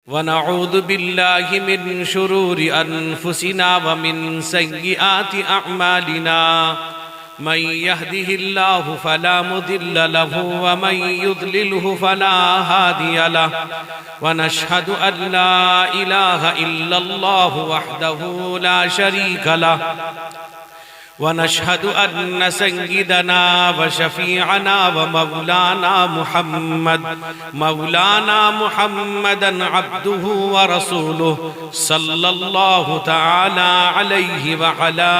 वनऊज़ु बिल्लाहि मिन शुरूरि अनफुसिना व मिन सय्यिआति अअमालिना मन यहदिहिल्लाहु फला मुदिल्ल लहु व मन युद्लिलहु फला हादिय लहु व नशहदु अन ला इलाहा इल्लल्लाहु वहदहु ला शरीका लहु व नशहदु अन्न सय्यिदना व शफीअना व मौलाना मुहम्मदन अब्दुहु व रसूलुहु सल्लल्लाहु तआला अलैहि व अला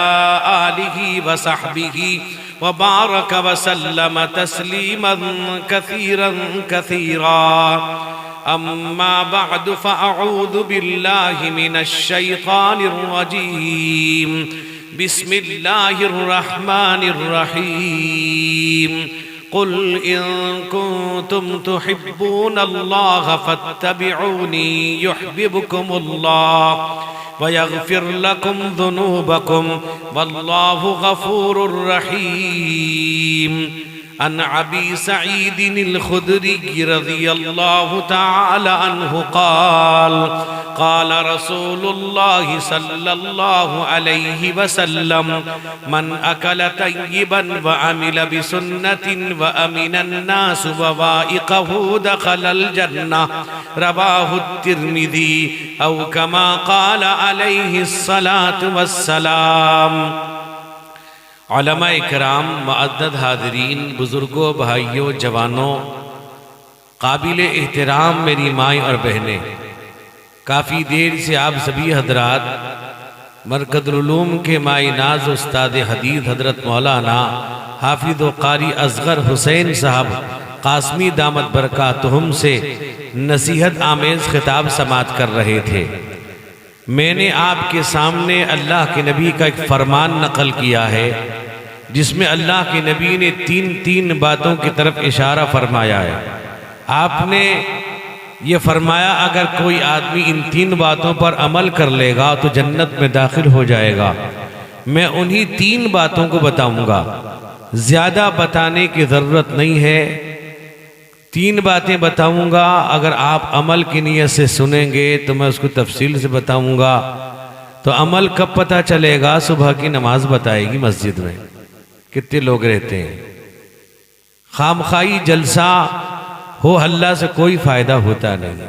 आलिहि व सहबिहि व बारक व सल्लम तस्लीमन कसीरन कसीरा। अम्मा बअद फअऊज़ु बिल्लाहि मिनश शैतानिर रजीम। बिस्मिल्लाहिर रहमानिर रहीम। कुल इन कुंतुम तुहिब्बूनल्लाह फत्तबिऊनी युहब्बिबकुमुल्लाह व यगफिर लकुम ज़ुनूबकुम वल्लाहु गफूरुर रहीम। अन अबी सईदिनिल खुदरी रज़ियल्लाहु तआला अन्हु क़ाल क़ाल रसूलुल्लाहि सल्लल्लाहु अलैहि वसल्लम मन अकल तय्यिबन व अमिल बिसुन्नतिन व अमिनन नास बवाइक़हु दखलल जन्नह रवाहु तिर्मिज़ी औ कमा क़ाल अलैहि सलातु वस्सलाम। उलमा इकराम, मुअद्दद हाज़रीन, बुज़ुर्गों, भाइयों, जवानों, काबिल एहतराम मेरी माएँ और बहनें, काफ़ी देर से आप सभी हजरात मरकज़ुल उलूम के माई नाज उस्ताद हदीस हज़रत मौलाना हाफिज़ व क़ारी असग़र हुसैन साहब क़ासमी दामत बरकातुहुम से नसीहत आमेज़ खिताब समात कर रहे थे। मैंने आपके सामने अल्लाह के नबी का एक फरमान नकल किया है जिसमें अल्लाह के नबी ने तीन बातों की तरफ इशारा फरमाया है। आपने ये फरमाया अगर कोई आदमी इन तीन बातों पर अमल कर लेगा तो जन्नत में दाखिल हो जाएगा। मैं उन्हीं तीन बातों को बताऊंगा, ज़्यादा बताने की ज़रूरत नहीं है। तीन बातें बताऊंगा, अगर आप अमल की नीयत से सुनेंगे तो मैं उसको तफसील से बताऊंगा। तो अमल कब पता चलेगा? सुबह की नमाज बताएगी मस्जिद में कितने लोग रहते हैं। खामखाई जलसा हो हल्ला से कोई फायदा होता नहीं।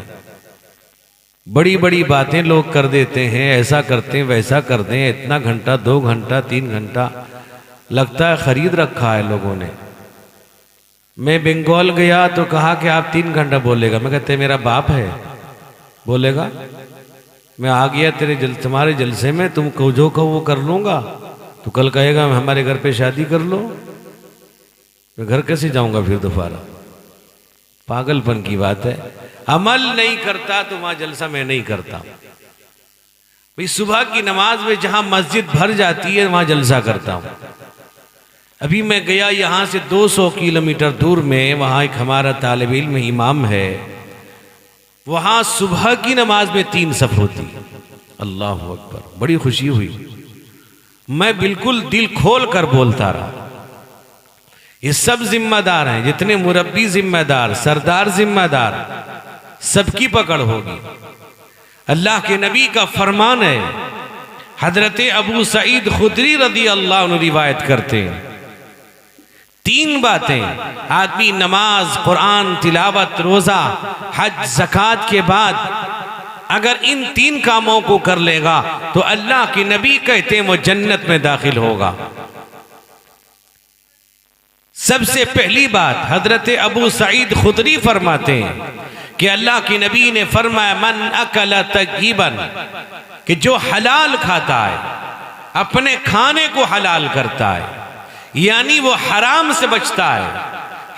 बड़ी बड़ी बातें लोग कर देते हैं, ऐसा करते हैं वैसा करते हैं, इतना घंटा 2 घंटा 3 घंटा लगता है खरीद रखा है लोगों ने। मैं बंगाल गया तो कहा कि आप 3 घंटा बोलेगा। मैं कहते मेरा बाप है बोलेगा। मैं आ गया तुम्हारे जलसे में, तुम जो कहो वो कर लूँगा। तो कल कहेगा हमारे घर पे शादी कर लो। मैं घर कैसे जाऊँगा फिर दोबारा? पागलपन की बात है। अमल नहीं करता तो वहाँ जलसा मैं नहीं करता। भाई सुबह की नमाज में जहाँ मस्जिद भर जाती है वहाँ जलसा करता हूँ। अभी मैं गया यहाँ से 200 किलोमीटर दूर में, वहाँ एक हमारा तालिब इल्म इमाम है, वहाँ सुबह की नमाज में 3 सफ होती। अल्लाह अकबर, बड़ी खुशी हुई। मैं बिल्कुल दिल खोल कर बोलता रहा। ये सब जिम्मेदार हैं, जितने मुरब्बी जिम्मेदार, सरदार जिम्मेदार, सबकी पकड़ होगी। अल्लाह के नबी का फरमान है। हजरत अबू सईद खुदरी रज़ी अल्लाह अन्हु रिवायत करते हैं 3 बातें आदमी नमाज, कुरान तिलावत, रोज़ा, हज, ज़कात के बाद अगर इन 3 कामों को कर लेगा तो अल्लाह के नबी कहते हैं वो जन्नत में दाखिल होगा। सबसे पहली बात हजरत अबू सईद खुदरी फरमाते हैं कि अल्लाह के नबी ने फरमाया मन अकल तय्यिबन, कि जो हलाल खाता है, अपने खाने को हलाल करता है, यानी वो हराम से बचता है,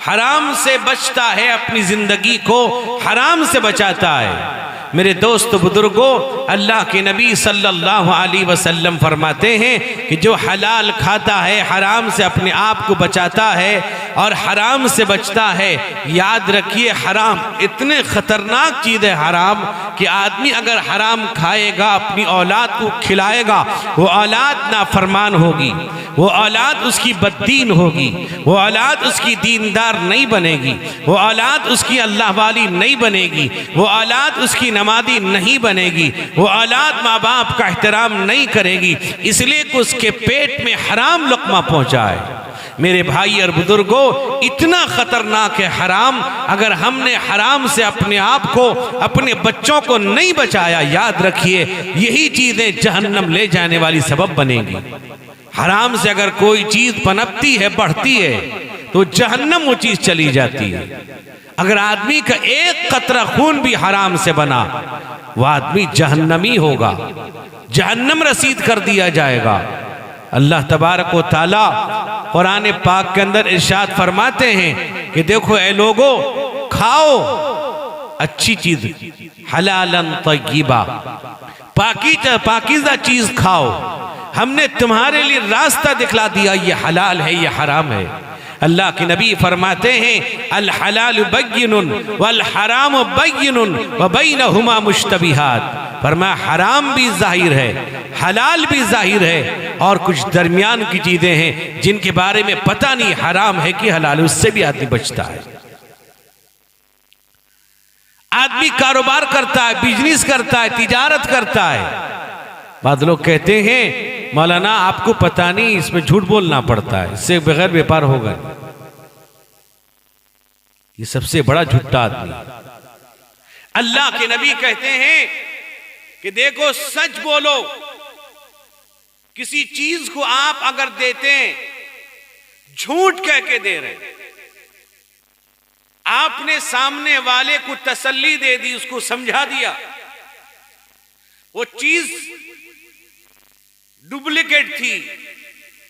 हराम से बचता है, अपनी जिंदगी को हराम से बचाता है। मेरे दोस्त बुजुर्गों, अल्लाह के नबी सल्लल्लाहु अलैहि वसल्लम फरमाते हैं कि जो हलाल खाता है, हराम से अपने आप को बचाता है और हराम से बचता है। याद रखिए हराम इतने खतरनाक चीज़ है हराम कि आदमी अगर हराम खाएगा, अपनी औलाद को खिलाएगा, वो औलाद नाफरमान होगी, वो औलाद उसकी बद्दीन होगी, वो औलाद उसकी दीनदार नहीं बनेगी, वो औलाद उसकी अल्लाह वाली नहीं बनेगी, वो औलाद उसकी नमाजी नहीं बनेगी, वो औलाद माँ बाप का एहतराम नहीं करेगी, इसलिए कि उसके पेट में हराम लुक़मा पहुंचाए। मेरे भाई और बुजुर्गों, इतना खतरनाक है हराम। अगर हमने हराम से अपने आप को, अपने बच्चों को नहीं बचाया, याद रखिए यही चीजें जहन्नम ले जाने वाली सबब बनेगी। हराम से अगर कोई चीज पनपती है, बढ़ती है, तो जहन्नम वो चीज चली जाती है। अगर आदमी का एक कतरा खून भी हराम से बना, वह आदमी जहन्नमी होगा, जहन्नम रसीद कर दिया जाएगा। अल्लाह तबारक व तआला कुरान पाक के अंदर इरशाद फरमाते हैं कि देखो ए लोगो, खाओ अच्छी चीज, हलालन तय्यिबा, पाकीज़ा चीज खाओ। हमने तुम्हारे लिए रास्ता दिखला दिया, ये हलाल है, ये हराम है। अल्लाह के नबी फरमाते हैं अल हलाल बय्यिनुन वल हराम बय्यिनुन व बैनहुमा मुश्तबिहात। फरमाया हराम भी जाहिर है, हलाल भी जाहिर है, और कुछ दरमियान की चीजें हैं जिनके बारे में पता नहीं हराम है कि हलाल, उससे भी आदमी बचता है। आदमी कारोबार करता है, बिजनेस करता है, तिजारत करता है। बाद लोग कहते हैं मौलाना आपको पता नहीं, इसमें झूठ बोलना पड़ता है, इससे बगैर व्यापार होगा। ये सबसे बड़ा झूठा आदमी। अल्लाह के नबी कहते हैं कि देखो सच बोलो। किसी चीज को आप अगर देते हैं, झूठ कह के दे रहे, आपने सामने वाले को तसल्ली दे दी, उसको समझा दिया, वो चीज डुप्लीकेट थी,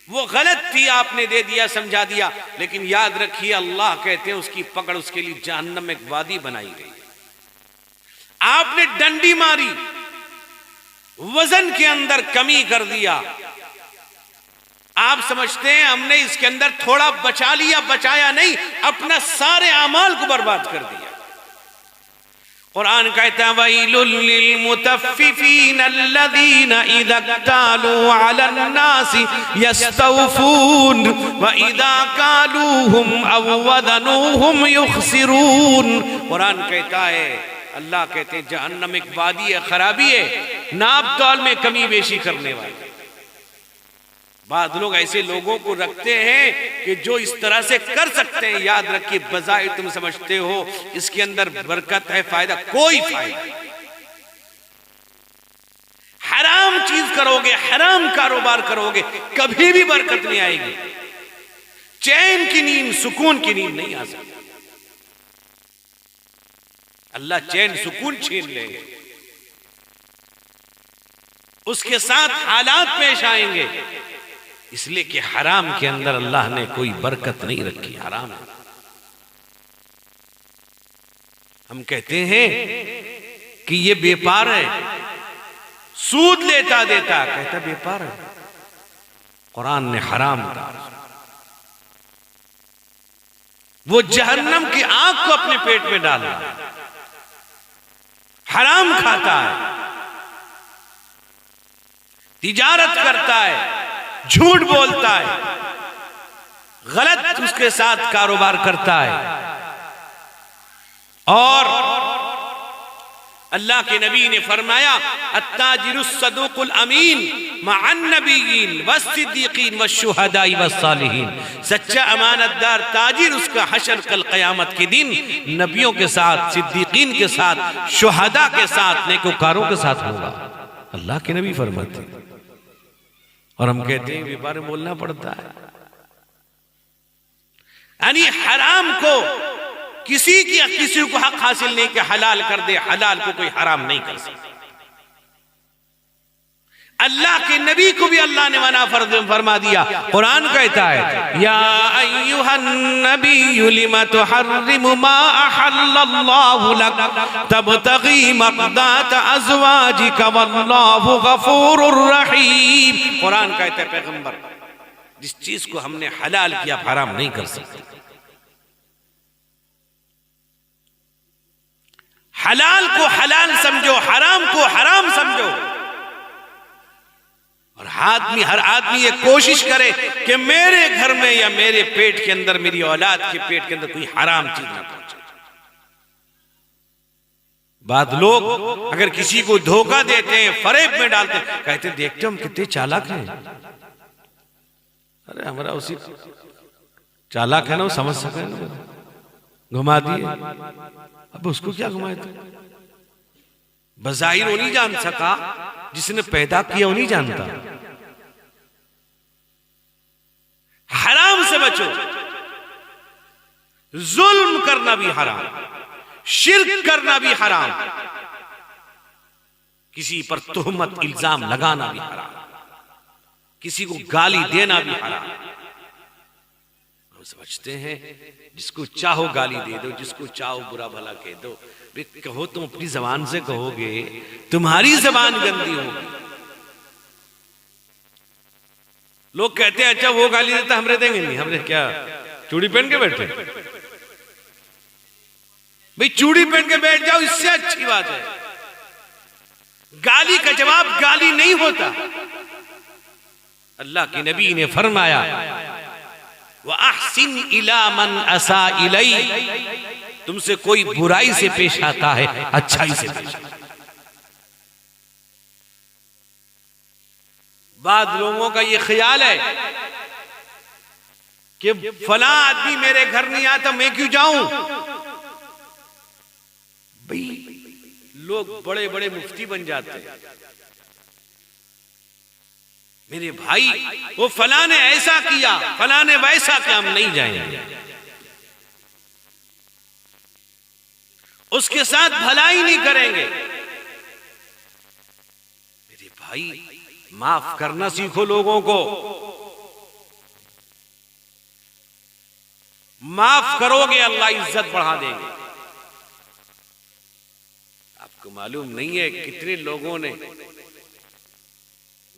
वो गलत थी, आपने दे दिया, समझा दिया, लेकिन याद रखिए अल्लाह कहते हैं उसकी पकड़ उसके लिए जहन्नम में एक वादी बनाई गई। आपने डंडी मारी, वजन के अंदर कमी कर दिया, आप समझते हैं हमने इसके अंदर थोड़ा बचा लिया, बचाया नहीं, अपना सारे अमाल को बर्बाद कर दिया। कुरान कहता है वैलुल लिल मुतफ्फिफीन अल्लज़ीना इज़ा क्तालू अलन नासी यस्तौफून व इज़ा कालूहुम अव वज़नूहुम युखसिरून। कुरान कहता है, अल्लाह कहते हैं जहन्नम एक वादी है, खराबी है, नाप तौल में कमी बेशी करने वाले। बाद लोग ऐसे लोगों को रखते हैं कि जो इस तरह से कर सकते हैं। याद रखिए बजाय तुम समझते हो इसके अंदर बरकत है, फायदा, कोई फायदा। हराम चीज करोगे, हराम कारोबार करोगे, कभी भी बरकत नहीं आएगी। चैन की नींद, सुकून की नींद नहीं आ सकती। अल्लाह चैन सुकून छीन लेंगे, उसके साथ हालात पेश आएंगे, इसलिए कि हराम के अंदर अल्लाह ने कोई बरकत नहीं रखी। हराम है। हम कहते हैं कि ये व्यापार है, सूद लेता देता, कहता व्यापार है। कुरान ने हराम कहा। वो जहन्नम की आग को अपने पेट में डाला, हराम खाता है, तिजारत करता है, झूठ बोलता है, गलत उसके साथ कारोबार करता है। और अल्लाह के नबी ने फरमाया अत्ताजिरुस सदूकुल अमीन मअन नबिय्यीन वस्सिद्दीकीन वश्शुहदाई वस्सालिहीन। सच्चा अमानतदार ताजिर उसका हशर कल क़यामत के दिन नबियों के साथ, सिद्दीकीन के साथ, शुहदा के साथ, नेकोकारों के साथ होगा। अल्लाह के नबी फरमाते हैं। और हम कहते हैं व्यापार में बोलना पड़ता है। यानी हराम को किसी को हक हासिल नहीं कि हलाल कर दे, हलाल को कोई हराम नहीं कर सकता। अल्लाह के नबी को भी अल्लाह ने मना फरमा दिया। कुरान कहता है या अय्युहन नबी लिमा तुहर्रिमु मा अहल्लल्लाहु लक तबतगी मर्दात अज़वाजिका वल्लाहु गफूरुर रहीम। कुरान कहता है पैगंबर, जिस चीज को हमने हलाल किया हराम नहीं कर सकते। हलाल को हलाल समझो, हराम को हराम समझो। और हर आदमी ये कोशिश करे कि मेरे घर में या मेरे पेट के अंदर, मेरी औलाद के पेट के अंदर कोई हराम चीज ना पहुंचे। बाद लोग अगर किसी को धोखा देते हैं, फरेब में डालते हैं, कहते देखते हम कितने चालाक हैं। अरे हमारा उसी चालाक है ना, वो समझ सके ना, घुमा दिए। अब उसको क्या घुमाए थे? बज़ाहिर वो नहीं जान सका, जिसने पैदा किया वो नहीं जानता। हराम से बचो, जुल्म करना भी हराम, शिर्क करना भी हराम, किसी पर तोहमत इल्जाम लगाना भी हराम, किसी को गाली देना भी हराम। हम समझते हैं जिसको चाहो गाली दे दो, जिसको चाहो बुरा भला कह दो। कहो तुम अपनी जबान से कहोगे, तुम्हारी जबान गंदी होगी। लोग कहते हैं अच्छा वो गाली देता हमरे देंगे नहीं, हमने क्या चूड़ी पहन के बैठे? भाई चूड़ी पहन के बैठ जाओ, इससे अच्छी बात है। गाली का जवाब गाली नहीं होता। अल्लाह के नबी ने फरमाया व अहसिन इला मन असा इलै, तुमसे कोई बुराई से पेश आता है अच्छाई से पेश। बाद लोगों का ये ख्याल है कि फला आदमी मेरे घर नहीं आता, मैं क्यों जाऊं? भाई लोग बड़े बड़े मुफ्ती बन जाते हैं। मेरे भाई वो फला ने ऐसा किया, फला ने वैसा किया, हम नहीं जाएंगे। उसके साथ भलाई नहीं करेंगे। मेरे भाई माफ करना सीखो लोगों को। माफ करोगे अल्लाह इज्जत बढ़ा देंगे। आपको मालूम नहीं है कितने लोगों ने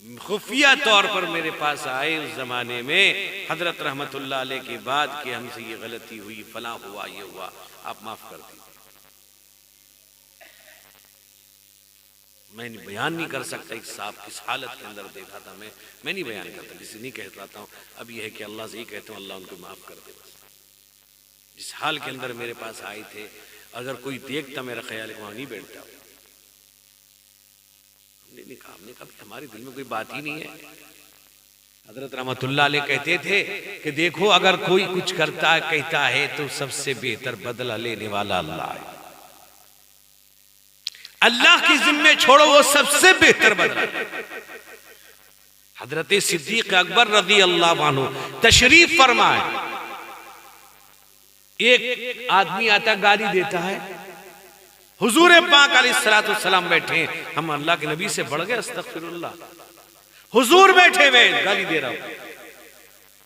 खुफिया तौर पर मेरे पास आए उस जमाने में, हजरत रहमतुल्लाह अलैह के बाद कि हमसे ये गलती हुई, फला हुआ, ये हुआ, आप माफ कर दीजिए। मैं बयान नहीं कर सकता एक साहब किस हालत के अंदर देखा था। मैं नहीं बयान करता, किसी नहीं कह रहा हूँ। अब यह है कि अल्लाह से ही कहता हूँ अल्लाह उनको माफ कर दे। जिस हाल के अंदर मेरे पास आए थे, अगर कोई देखता मेरा ख्याल है वहां नहीं बैठता। हमने कहा हमारे दिल में कोई बात ही नहीं है। हजरत रहमतुल्लाह अलैह कहते थे कि देखो अगर कोई कुछ करता है कहता है तो सबसे बेहतर बदला लेने वाला अल्लाह है। अल्लाह की जिम्मे छोड़ो, वो सबसे बेहतर बदला। हजरत सिद्दीक अकबर रज़ी अल्लाह अन्हु तशरीफ फरमाए। एक आदमी आता गाली देता है, हुजूर पाक अलैहिस्सलातु वस्सलाम बैठे, हम अल्लाह के नबी से बढ़ गए, अस्तगफिरुल्लाह। हुजूर बैठे हुए गाली दे रहा हूं।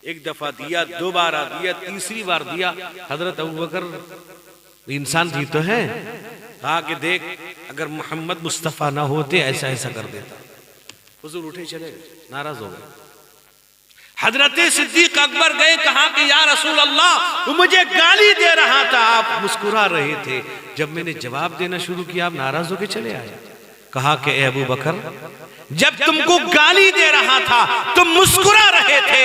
एक दफा दिया, दो बार दिया, तीसरी बार दिया। हजरत अबू बकर इंसान भी तो है, कहा कि देख अगर मोहम्मद मुस्तफा ना होते ऐसा ऐसा कर देता। हुजूर उठे चले गए, नाराज हो गए। हजरत सिद्दीक अकबर गए, कहा कि या रसूल अल्लाह वो मुझे गाली दे रहा था, आप मुस्कुरा रहे थे। जब मैंने जवाब देना शुरू किया आप नाराज होकर चले आए। कहा कि ए अबू बकर, जब तुमको गाली दे रहा था तुम मुस्कुरा रहे थे।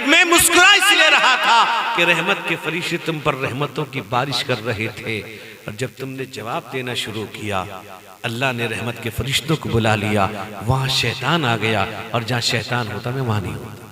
मैं मुस्कुरा इसलिए रहा था कि रहमत के फरिश्ते तुम पर रहमतों की बारिश कर रहे थे, और जब तुमने जवाब देना शुरू किया अल्लाह ने रहमत के फरिश्तों को बुला लिया। वहां शैतान आ गया, और जहां शैतान होता मैं वहां नहीं होता।